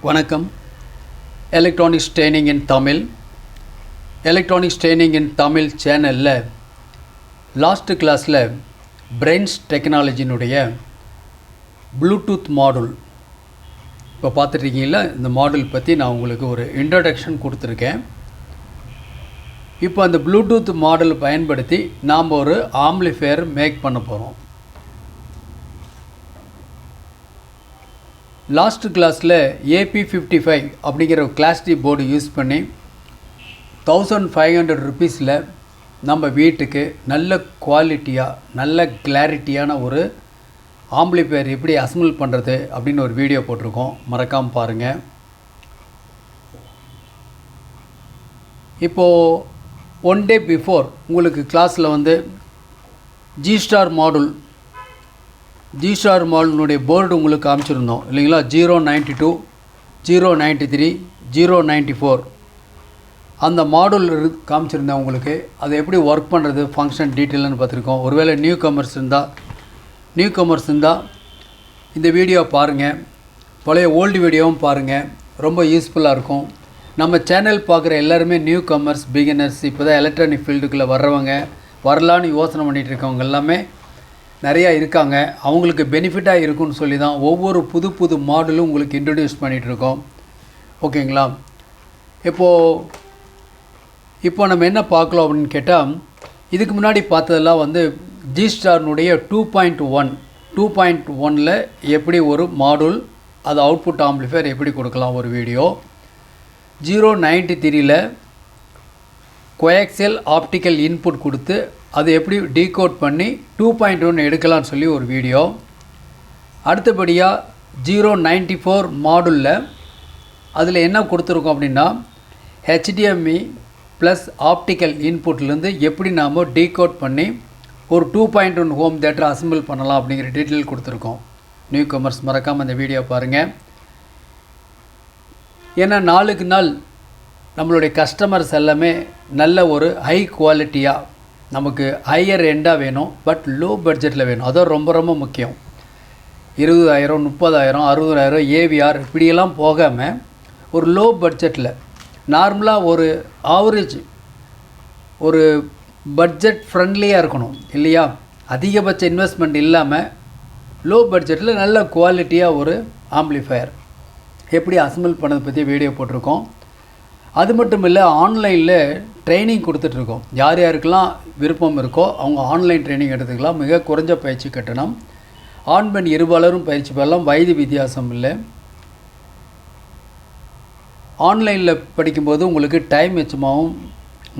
வணக்கம். Electronics training இன் Tamil. Electronics training இன் தமிழ் சேனலில் last கிளாஸில் பிரெயின்ஸ் டெக்னாலஜினுடைய ப்ளூடூத் மாடுல் இப்போ பார்த்துட்ருக்கீங்களா. இந்த மாடுல் பற்றி நான் உங்களுக்கு ஒரு இன்ட்ரடக்ஷன் கொடுத்துருக்கேன். இப்போ அந்த ப்ளூடூத் மாடல் பயன்படுத்தி நாம் ஒரு ஆம்ப்ளிஃபையர் மேக் பண்ண போகிறோம். லாஸ்ட் கிளாஸில் AP55 அப்படிங்கிற ஒரு கிளாஸ் டி போர்டு யூஸ் பண்ணி 1500 ருபீஸில் நம்ம வீட்டுக்கு நல்ல குவாலிட்டியாக நல்ல கிளாரிட்டியான ஒரு ஆம்ப்ளிஃபையர் எப்படி அசம்பிள் பண்ணுறது அப்படின்னு ஒரு வீடியோ போட்டிருக்கோம். மறக்காமல் பாருங்கள். இப்போது ஒன் டே பிஃபோர் உங்களுக்கு கிளாஸில் வந்து ஜி-ஸ்டார் மாடலுடைய போர்டு உங்களுக்கு காமிச்சிருந்தோம் இல்லைங்களா. 092, 093, 094 அந்த மாடல் காமிச்சிருந்தேன் உங்களுக்கு. அதை எப்படி ஒர்க் பண்ணுறது ஃபங்க்ஷன் டீட்டெயில்னு பார்த்துருக்கோம். ஒருவேளை நியூ கமர்ஸ் இருந்தால் இந்த வீடியோ பாருங்கள். பழைய ஓல்டு வீடியோவும் பாருங்கள். ரொம்ப யூஸ்ஃபுல்லாக இருக்கும். நம்ம சேனல் பார்க்குற எல்லாருமே நியூ கமர்ஸ், பிகினர்ஸ், இப்போ தான் எலக்ட்ரானிக் ஃபீல்டுக்குள்ளே வரலான்னு யோசனை பண்ணிகிட்டு இருக்கவங்க எல்லாமே நிறையா இருக்காங்க. அவங்களுக்கு பெனிஃபிட்டாக இருக்குன்னு சொல்லி தான் ஒவ்வொரு புது மாடலும் உங்களுக்கு இன்ட்ரடியூஸ் பண்ணிகிட்ருக்கோம். ஓகேங்களா. இப்போ நம்ம என்ன பார்க்கலாம் அப்படின்னு கேட்டால், இதுக்கு முன்னாடி பார்த்ததெல்லாம் வந்து ஜி-ஸ்டார்னுடைய 2.1ல் எப்படி ஒரு மாடுல் அது அவுட்புட் ஆம்ப்ளிஃபையர் எப்படி கொடுக்கலாம் ஒரு வீடியோ. 093ல் கோஆக்சியல் ஆப்டிக்கல் இன்புட் கொடுத்து அது எப்படி டீகோட் பண்ணி 2.1 எடுக்கலாம்னு சொல்லி ஒரு வீடியோ. அடுத்தபடியாக 094 மாடுலில் அதில் என்ன கொடுத்துருக்கோம் அப்படின்னா HDMI ப்ளஸ் ஆப்டிக்கல் இன்புட்லேருந்து எப்படி நாம் டீகோட் பண்ணி ஒரு 2.1 ஹோம் தியேட்டர் அசம்பிள் பண்ணலாம் அப்படிங்கிற டீட்டெயில் கொடுத்துருக்கோம். நியூ கமர்ஸ் மறக்காமல் அந்த வீடியோ பாருங்கள். ஏன்னா நாளுக்கு நாள் நம்மளுடைய கஸ்டமர்ஸ் எல்லாமே நல்ல ஒரு ஹை குவாலிட்டியாக நமக்கு ஹையர் எண்டாக வேணும், பட் லோ பட்ஜெட்டில் வேணும். அதுவும் ரொம்ப முக்கியம். 20,000, 30,000, 60,000 AVR இப்படியெல்லாம் போகாமல் ஒரு லோ பட்ஜெட்டில் நார்மலாக ஒரு ஆவரேஜ் ஒரு பட்ஜெட் ஃப்ரெண்ட்லியாக இருக்கணும் இல்லையா. அதிகபட்ச இன்வெஸ்ட்மெண்ட் இல்லாமல் லோ பட்ஜெட்டில் நல்ல குவாலிட்டியாக ஒரு ஆம்ப்ளிஃபையர் எப்படி அசம்பிள் பண்ணதை பற்றி வீடியோ போட்டிருக்கோம். அது மட்டும் இல்லை, ஆன்லைனில் ட்ரைனிங் கொடுத்துட்ருக்கோம். யாருக்கெல்லாம் விருப்பம் இருக்கோ அவங்க ஆன்லைன் ட்ரைனிங் எடுத்துக்கலாம். மிக குறைஞ்ச பயிற்சி கட்டணம். ஆண் பெண் இருபாலரும் பயிற்சி பெறலாம். வயது வித்தியாசம் இல்லை. ஆன்லைனில் படிக்கும்போது உங்களுக்கு டைம் மிச்சமாகவும்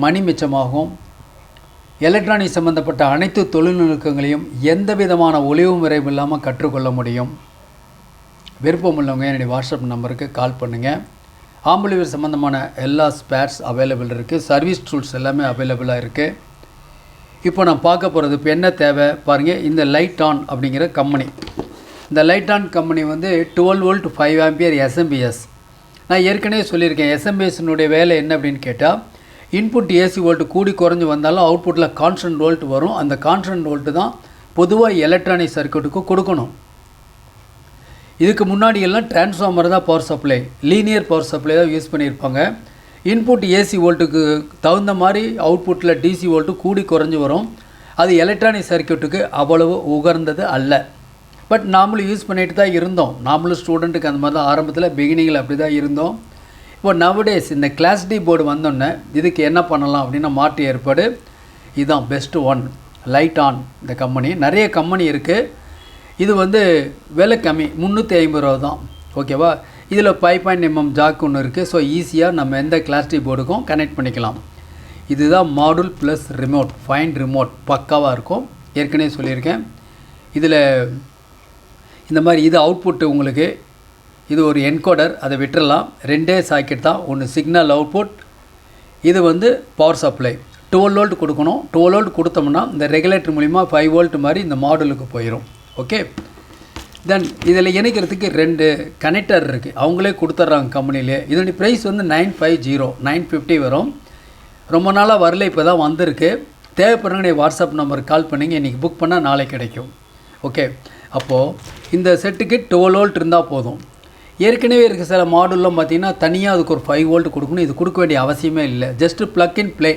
மணி மிச்சமாகும். எலக்ட்ரானிக் சம்மந்தப்பட்ட அனைத்து தொழில்நுட்பங்களையும் எந்த விதமான ஒளிவு முறையும் இல்லாமல் கற்றுக்கொள்ள முடியும். விருப்பம் உள்ளவங்க என்னுடைய வாட்ஸ்அப் நம்பருக்கு கால் பண்ணுங்கள். ஆம்ப்ளிஃபையர் சம்மந்தமான எல்லா ஸ்பேர்ஸ் அவைலபிள் இருக்குது. சர்வீஸ் டூல்ஸ் எல்லாமே அவைலபிளாக இருக்குது. இப்போ நான் பார்க்க போகிறது இப்போ என்ன தேவை பாருங்கள். இந்த லைட்டான் அப்படிங்கிற கம்பெனி, இந்த லைட்டான் கம்பெனி வந்து 12 வோல்ட் 5 ஆம்பியர் SMPS. நான் ஏற்கனவே சொல்லியிருக்கேன். SMPSனுடைய வேலை என்ன அப்படின்னு கேட்டால், இன்புட் AC வோல்ட் கூடி குறைஞ்சி வந்தாலும் அவுட்புட்டில் கான்ஸ்டன்ட் வோல்ட் வரும். அந்த கான்ஸ்டன்ட் வோல்ட்டு தான் பொதுவாக எலக்ட்ரானிக் சர்க்யூட்டுக்கு கொடுக்கணும். இதுக்கு முன்னாடி எல்லாம் டிரான்ஸ்ஃபார்மர் தான் power supply, linear power supply தான் யூஸ் பண்ணியிருப்பாங்க. இன்புட் AC வோல்ட்டுக்கு தகுந்த மாதிரி அவுட்புட்டில் DC வோல்ட்டு கூடி குறைஞ்சி வரும். அது எலக்ட்ரானிக் சர்க்யூட்டுக்கு அவ்வளவு உகர்ந்தது அல்ல. பட் நாமளும் யூஸ் பண்ணிட்டு தான் இருந்தோம். நாமளும் ஸ்டூடெண்ட்டுக்கு அந்த மாதிரி தான் ஆரம்பத்தில் பிகினிங்கில் அப்படி தான் இருந்தோம். இப்போ நவடேஸ் இந்த கிளாஸ் டி போர்டு வந்தோடனே இதுக்கு என்ன பண்ணலாம் அப்படின்னா மாற்று ஏற்பாடு இதுதான் பெஸ்ட் ஒன். லைட்டான் இந்த கம்பெனி. நிறைய கம்பெனி இருக்குது. இது வந்து விலை கம்மி, 350 ரூபா தான். ஓகேவா. இதில் 5.mm ஜாக் ஒன்று இருக்குது. ஸோ ஈஸியாக நம்ம எந்த கிளாஸ் டி போர்டுக்கும் கனெக்ட் பண்ணிக்கலாம். இதுதான் module plus remote, fine remote பக்காவாக இருக்கும். ஏற்கனவே சொல்லியிருக்கேன். இதில் இந்த மாதிரி இது அவுட்புட்டு உங்களுக்கு, இது ஒரு என்கோடர், அதை விட்டுறலாம். 2 சாக்கெட் தான். ஒன்று சிக்னல் அவுட்புட், இது வந்து பவர் சப்ளை. 12 வோல்ட் கொடுக்கணும். 12 வோல்ட் கொடுத்தோம்னா இந்த ரெகுலேட்டர் மூலிமா 5 வோல்ட் மாதிரி இந்த மாடுலுக்கு போயிடும். ஓகே. தென் இதில் இணைக்கிறதுக்கு 2 கனெக்டர் இருக்குது. அவங்களே கொடுத்துட்றாங்க கம்பெனிலே. இதனுடைய ப்ரைஸ் வந்து 950, 950 வரும். ரொம்ப நாளாக வரல, இப்போ தான் வந்திருக்கு. தேவைப்படுறவங்க வாட்ஸ்அப் நம்பருக்கு கால் பண்ணிங்க. இன்றைக்கி புக் பண்ணால் நாளைக்கு கிடைக்கும். ஓகே. அப்போது இந்த செட்டுக்கு 12 வோல்ட் இருந்தால் போதும். ஏற்கனவே இருக்க சில மாடல்லாம் பார்த்திங்கன்னா தனியாக அதுக்கு ஒரு 5 வோல்ட் கொடுக்கணும். இது கொடுக்க வேண்டிய அவசியமே இல்லை. Just plug and play.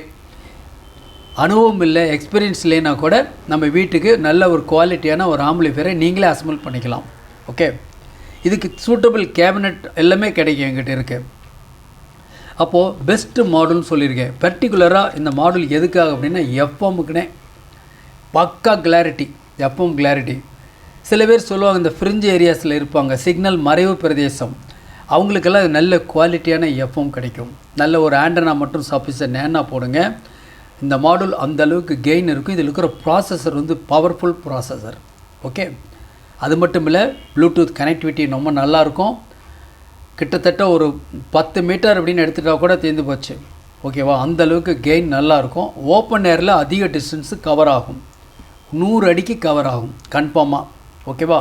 அனுபவம் இல்லை, எக்ஸ்பீரியன்ஸ் இல்லைன்னா கூட நம்ம வீட்டுக்கு நல்ல ஒரு குவாலிட்டியான ஒரு ஆம்பிளிஃபையரை நீங்களே அசம்பிள் பண்ணிக்கலாம். ஓகே, இதுக்கு சூட்டபிள் கேபினட் எல்லாமே கிடைக்கும் என்கிட்ட இருக்குது. அப்போது பெஸ்ட்டு மாடல்னு சொல்லியிருக்கேன். பர்டிகுலராக இந்த மாடல் எதுக்காக அப்படின்னா எஃப்எம்முக்குனே பக்கா கிளாரிட்டி, எஃப்எம் கிளாரிட்டி. சில பேர் சொல்லுவாங்க இந்த ஃப்ரிஞ்ச் ஏரியாஸில் இருப்பாங்க, சிக்னல் மறைவு பிரதேசம், அவங்களுக்கெல்லாம் நல்ல குவாலிட்டியான எஃப்எம் கிடைக்கும். நல்ல ஒரு ஆண்டனா மட்டும் சஃபிஷியன்ட் நேனா போடுங்க. இந்த மாடல் அந்த அளவுக்கு கெயின் இருக்கும். இதில் இருக்கிற ப்ராசஸர் வந்து பவர்ஃபுல் ப்ராசஸர். ஓகே, அது மட்டும் இல்லை, ப்ளூடூத் கனெக்டிவிட்டி ரொம்ப நல்லாயிருக்கும். கிட்டத்தட்ட ஒரு 10 மீட்டர் அப்படின்னு எடுத்துகிட்டா கூட தேர்ந்து போச்சு. ஓகேவா, அந்த அளவுக்கு கெயின் நல்லாயிருக்கும். ஓப்பன் ஏரில் அதிக டிஸ்டன்ஸு கவர் ஆகும், 100 அடிக்கு கவர் ஆகும் கன்ஃபார்மாக. ஓகேவா,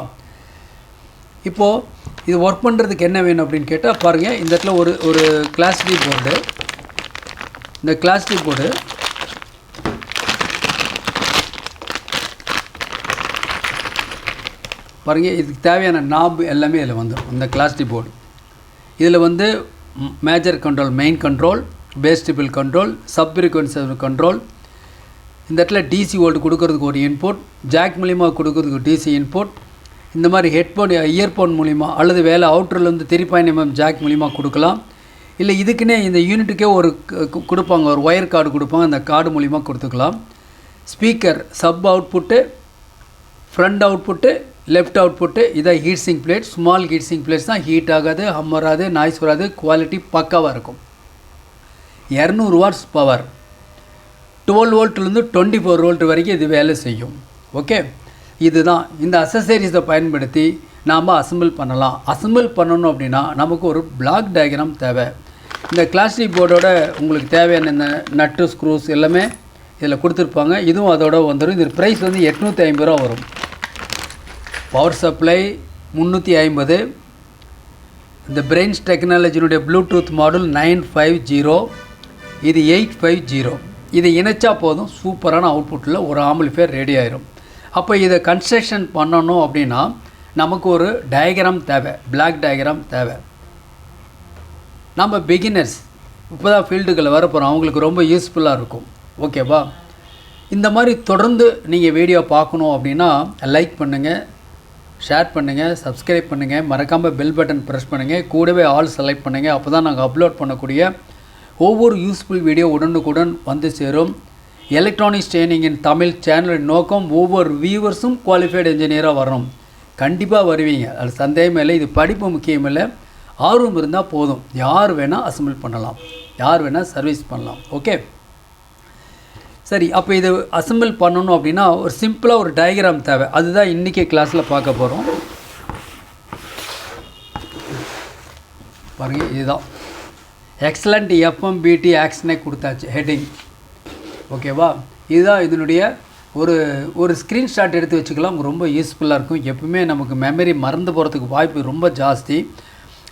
இப்போது இது ஒர்க் பண்ணுறதுக்கு என்ன வேணும் அப்படின்னு கேட்டால் பாருங்கள், இந்த இடத்துல ஒரு கிளாஸ் டி போர்டு. இந்த கிளாஸ் டி போர்டு பாருங்கள், இதுக்கு தேவையான நாப் எல்லாமே இதில் வந்துடும். இந்த கிளாஸ் டி போர்டு இதில் வந்து major control, main control, bass treble control, sub frequency control. இந்த இடத்துல டிசி வோல்ட் கொடுக்கறதுக்கு ஒரு இன்புட், ஜாக் மூலிமா கொடுக்கறதுக்கு ஒரு டிசி இன்புட். இந்த மாதிரி ஹெட்ஃபோன், இயர்ஃபோன் மூலிமா அல்லது வேலை அவுட்டர்லேருந்து 3.5mm ஜாக் மூலிமா கொடுக்கலாம். இல்லை இதுக்குன்னே இந்த யூனிட்டுக்கே ஒரு கொடுப்பாங்க, ஒரு ஒயர் கார்டு கொடுப்பாங்க, அந்த கார்டு மூலிமா கொடுத்துக்கலாம். Speaker sub output, front output, left output. இதான் heat sink plate. Small heat sink plates தான், ஹீட் ஆகாது, ஹம் வராது, நாய்ஸ் வராது, குவாலிட்டி பக்காவாக இருக்கும். 200 வாட்ஸ் பவர், 12 வோல்ட்லேருந்து 24 வோல்ட் வரைக்கும் இது வேலை செய்யும். ஓகே, இதுதான் இந்த அசசரிஸை பயன்படுத்தி நாம் அசம்பிள் பண்ணலாம். அசம்பிள் பண்ணணும் அப்படின்னா நமக்கு ஒரு பிளாக் டயக்ராம் தேவை. இந்த கிளாசிக் போர்டோட உங்களுக்கு தேவையான இந்த நட்டு ஸ்க்ரூஸ் எல்லாமே இதில் கொடுத்துருப்பாங்க. இதுவும் அதோட வந்துடும். இது ப்ரைஸ் வந்து 850 ரூபா வரும். Power supply 350. இந்த பிரெயின்ஸ் டெக்னாலஜினுடைய ப்ளூடூத் மாடல் 950, இது 850. இதை இணைச்சா போதும், சூப்பரான அவுட்புட்டில் ஒரு ஆம்பிளிஃபையர் ரெடி ஆயிரும். அப்போ இதை கன்ஸ்ட்ரக்ஷன் பண்ணணும் அப்படின்னா நமக்கு ஒரு டயக்ராம் தேவை, பிளாக் டயக்ராம் தேவை. நம்ம பிகினர்ஸ் இப்போ தான் ஃபீல்டுகளை வர போகிறோம், அவங்களுக்கு ரொம்ப யூஸ்ஃபுல்லாக இருக்கும். ஓகேவா, இந்த மாதிரி தொடர்ந்து நீங்கள் வீடியோ பார்க்கணும் அப்படின்னா லைக் பண்ணுங்கள், ஷேர் பண்ணுங்கள், சப்ஸ்கிரைப் பண்ணுங்கள், மறக்காமல் பெல் பட்டன் ப்ரெஸ் பண்ணுங்கள், கூடவே ஆல் செலக்ட் பண்ணுங்கள். அப்போ தான் நாங்கள் அப்லோட் பண்ணக்கூடிய ஒவ்வொரு யூஸ்ஃபுல் வீடியோ உடனுக்குடன் வந்து சேரும். எலக்ட்ரானிக்ஸ் ட்ரைனிங் இன் தமிழ் சேனலின் நோக்கம் ஒவ்வொரு வியூவர்ஸும் குவாலிஃபைடு இன்ஜினியராக வரணும். கண்டிப்பாக வருவீங்க, அது சந்தேகமே இல்லை. இது படிப்பு முக்கியம் இல்லை, ஆர்வம் இருந்தால் போதும். யார் வேணால் அசம்பிள் பண்ணலாம், யார் வேணால் சர்வீஸ் பண்ணலாம். ஓகே, சரி. அப்போ இது அசம்பிள் பண்ணணும் அப்படின்னா ஒரு சிம்பிளாக ஒரு டயக்ராம் தேவை. அதுதான் இன்றைக்கி கிளாஸில் பார்க்க போகிறோம். பாருங்கள், இதுதான் எக்ஸலண்ட் எஃப்எம்பிடி ஆக்ஷனே கொடுத்தாச்சு ஹெட்டிங். ஓகேவா, இதுதான் இதனுடைய ஒரு ஸ்க்ரீன்ஷாட் எடுத்து வச்சுக்கலாம், ரொம்ப யூஸ்ஃபுல்லாக இருக்கும். எப்பவுமே நமக்கு மெமரி மறந்து போகிறதுக்கு வாய்ப்பு ரொம்ப ஜாஸ்தி.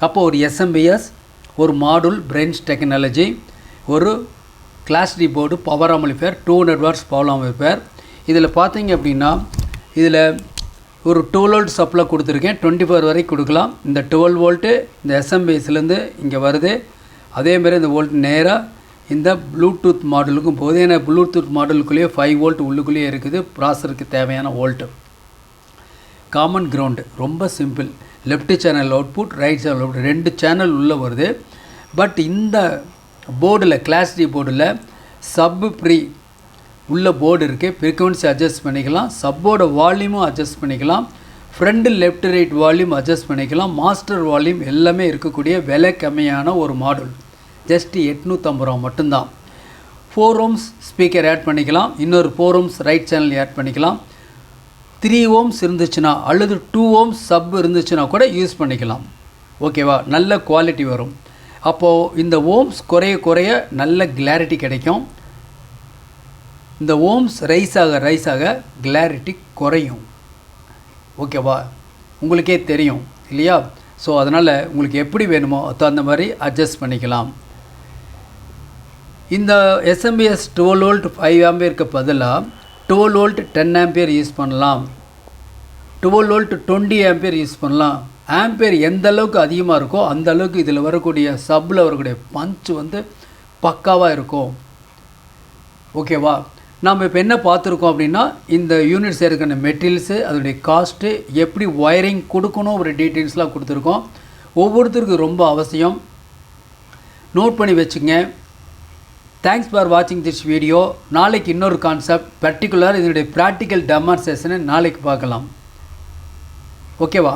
அப்போது ஒரு எஸ்எம்பிஎஸ், ஒரு மாடுல் பிரெயின்ஸ் டெக்னாலஜி, ஒரு class D board, power amplifier, 200 watts power amplifier. இதில் பார்த்தீங்க அப்படின்னா இதில் ஒரு 12 வோல்ட் சப்ளை கொடுத்துருக்கேன், 24 வரைக்கும் கொடுக்கலாம். இந்த 12 வோல்ட்டு இந்த எஸ்எம்பிஎஸ்லேருந்து இங்கே வருது. அதேமாதிரி இந்த வோல்ட் நேராக இந்த ப்ளூடூத் மாடலுக்கும் போகுது. ஏன்னா ப்ளூடூத் மாடலுக்குள்ளேயே 5 வோல்ட் உள்ளுக்குள்ளேயே இருக்குது, ப்ராசருக்கு தேவையான வோல்ட்டு. காமன் கிரவுண்டு ரொம்ப simple. Left channel output, right channel output, 2 channel உள்ளே வருது. பட் இந்த போர்டில், கிளாஸ் டி போர்டில் சப் ப்ரீ உள்ள போர்டு இருக்குது. ஃப்ரீக்வன்சி அட்ஜஸ்ட் பண்ணிக்கலாம், சப்போட வால்யூமும் அட்ஜஸ்ட் பண்ணிக்கலாம், front left right volume adjust பண்ணிக்கலாம், மாஸ்டர் வால்யூம் எல்லாமே இருக்கக்கூடிய விலை கம்மியான ஒரு மாடல். ஜஸ்ட் 850 ரூபா மட்டும்தான். 4 ohms ஸ்பீக்கர் ஆட் பண்ணிக்கலாம், இன்னொரு 4 ohms ரைட் சேனல் ஆட் பண்ணிக்கலாம். 3 ohms இருந்துச்சுன்னா அல்லது 2 ohms சப் இருந்துச்சுன்னா கூட யூஸ் பண்ணிக்கலாம். ஓகேவா, நல்ல குவாலிட்டி வரும். அப்போது இந்த ஓம்ஸ் குறைய குறைய நல்ல கிளாரிட்டி கிடைக்கும். இந்த ஓம்ஸ் ரைஸ் ஆக கிளாரிட்டி குறையும். ஓகேவா, உங்களுக்கே தெரியும் இல்லையா? ஸோ அதனால் உங்களுக்கு எப்படி வேணுமோ அந்த மாதிரி அட்ஜஸ்ட் பண்ணிக்கலாம். இந்த எஸ்எம்பிஎஸ் 12 வோல்ட் 5 ஆம்பியருக்கு பதிலாக 12 வோல்ட் 10 ஆம்பியர் யூஸ் பண்ணலாம், 12 வோல்ட் 20 ஆம்பியர் யூஸ் பண்ணலாம், ஆம்பியர் எந்த அளவுக்கு அதிகமாக இருக்கோ அந்த அளவுக்கு இதில் வரக்கூடிய சப்பில் வரக்கூடிய பஞ்ச் வந்து பக்காவாக இருக்கும். ஓகேவா? நம்ம இப்போ என்ன பார்த்துருக்கோம் அப்படின்னா, இந்த யூனிட் சேர்க்கிற மெட்டீரியல்ஸு, அதோடைய காஸ்ட்டு, எப்படி ஒயரிங் கொடுக்கணும் ஒரு டீட்டெயில்ஸ்லாம் கொடுத்துருக்கோம். ஒவ்வொருத்தருக்கும் ரொம்ப அவசியம், நோட் பண்ணி வச்சுங்க. தேங்க்ஸ் ஃபார் வாட்சிங் திஸ் வீடியோ. நாளைக்கு இன்னொரு கான்செப்ட் பர்டிகுலர் இதனுடைய ப்ராக்டிக்கல் டெமான்ஸ்ட்ரேஷனை நாளைக்கு பார்க்கலாம். ஓகேவா?